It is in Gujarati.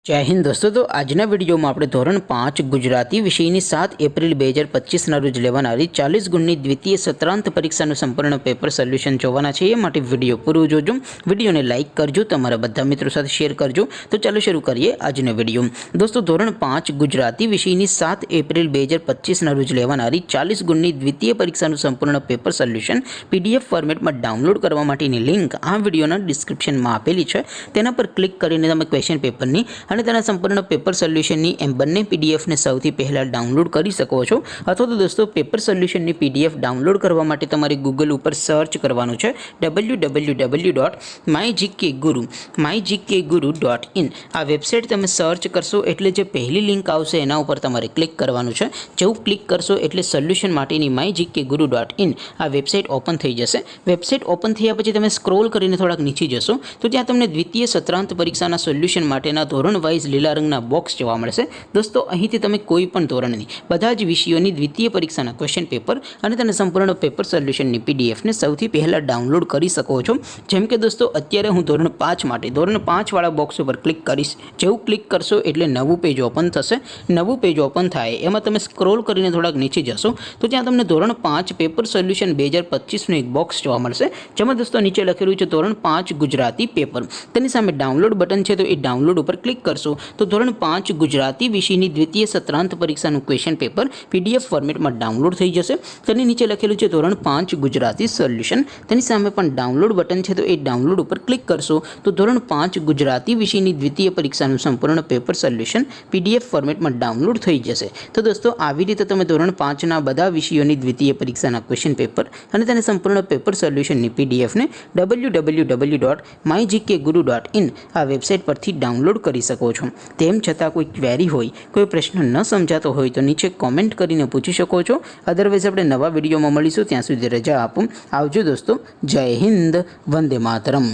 जय हिंद दोस्तों। तो आजना वीडियो में આપણે ધોરણ 5 ગુજરાતી વિષયની 7 એપ્રિલ 2025 ના રોજ લેવાનારી 40 ગુણની દ્વિતીય સત્રાંત પરીક્ષાનું સંપૂર્ણ પેપર સોલ્યુશન જોવાના છે। એ માટે વિડિયો પૂરો જોજો, વિડિયોને લાઈક કરજો, તમારા બધા મિત્રો સાથે શેર કરજો। તો ચાલો શરૂ કરીએ આજનો વિડિયો। દોસ્તો ધોરણ 5 ગુજરાતી વિષયની 7 એપ્રિલ 2025 ના રોજ લેવાનારી 40 ગુણની દ્વિતીય પરીક્ષાનું સંપૂર્ણ પેપર સોલ્યુશન પીડીએફ ફોર્મેટમાં ડાઉનલોડ કરવા માટેની લિંક આ વિડિયોના ડિસ્ક્રિપ્શનમાં આપેલી છે। તેના પર ક્લિક કરીને તમે ક્વેશ્ચન પેપરની અને તેના સંપૂર્ણ પેપર સોલ્યુશનની એમ બંને પીડીએફને સૌથી પહેલાં ડાઉનલોડ કરી શકો છો। અથવા તો દોસ્તો પેપર સોલ્યુશનની પીડીએફ ડાઉનલોડ કરવા માટે તમારે ગૂગલ ઉપર સર્ચ કરવાનું છે www.mygkguru.in। આ વેબસાઇટ તમે સર્ચ કરશો એટલે જે પહેલી લિંક આવશે એના ઉપર તમારે ક્લિક કરવાનું છે। જેવું ક્લિક કરશો એટલે સોલ્યુશન માટેની mygkguru.in આ વેબસાઇટ ઓપન થઈ જશે। વેબસાઇટ ઓપન થયા પછી તમે સ્ક્રોલ કરીને થોડાક નીચે જશો તો ત્યાં તમને દ્વિતીય સત્રાંત પરીક્ષાના સોલ્યુશન માટેના ધોરણ વાઇઝ લીલા રંગના બોક્સ જોવા મળશે। દોસ્તો અહીંથી તમે કોઈ પણ ધોરણની બધા જ વિષયોની દ્વિતીય પરીક્ષાના ક્વેશ્ચન પેપર અને તેના સંપૂર્ણ પેપર સોલ્યુશનની પીડીએફને સૌથી પહેલાં ડાઉનલોડ કરી શકો છો। જેમ કે દોસ્તો અત્યારે હું ધોરણ 5 માટે ધોરણ 5 વાળા બોક્સ ઉપર ક્લિક કરીશ। જેવું ક્લિક કરશો એટલે નવું પેજ ઓપન થશે। નવું પેજ ઓપન થાય એમાં તમે સ્ક્રોલ કરીને થોડાક નીચે જશો તો ત્યાં તમને ધોરણ 5 પેપર સોલ્યુશન 2025નું એક બોક્સ જોવા મળશે। જેમાં દોસ્તો નીચે લખેલું છે ધોરણ 5 ગુજરાતી પેપર। તેની સામે ડાઉનલોડ બટન છે તો એ ડાઉનલોડ ઉપર ક્લિક કરશો તો ધોરણ 5 ગુજરાતી વિષયની દ્વિતીય સત્રાંત પરીક્ષાનું ક્વેશ્ચન પેપર પીડીએફ ફોર્મેટમાં ડાઉનલોડ થઈ જશે। તેની નીચે લખેલું છે ધોરણ 5 ગુજરાતી સોલ્યુશન। તેની સામે પણ ડાઉનલોડ બટન છે તો એ ડાઉનલોડ ઉપર ક્લિક કરશો તો ધોરણ 5 ગુજરાતી વિષયની દ્વિતીય પરીક્ષાનું સંપૂર્ણ પેપર સોલ્યુશન પીડીએફ ફોર્મેટમાં ડાઉનલોડ થઈ જશે। તો દોસ્તો આવી રીતે તમે ધોરણ 5ના બધા વિષયોની દ્વિતીય પરીક્ષાના ક્વેશ્ચન પેપર અને તેના સંપૂર્ણ પેપર સોલ્યુશનની પીડીએફને www.mygkguru.in આ વેબસાઇટ પરથી ડાઉનલોડ કરી શકો છો। તેમ છતાં કોઈ ક્વેરી હોય, કોઈ પ્રશ્ન ન સમજાતો હોય તો નીચે કોમેન્ટ કરીને પૂછી શકો છો। અધરવાઇઝ આપણે નવા વિડીયોમાં મળીશું, ત્યાં સુધી રજા આપો। આવજો દોસ્તો। જય હિન્દ, વંદે માતરમ।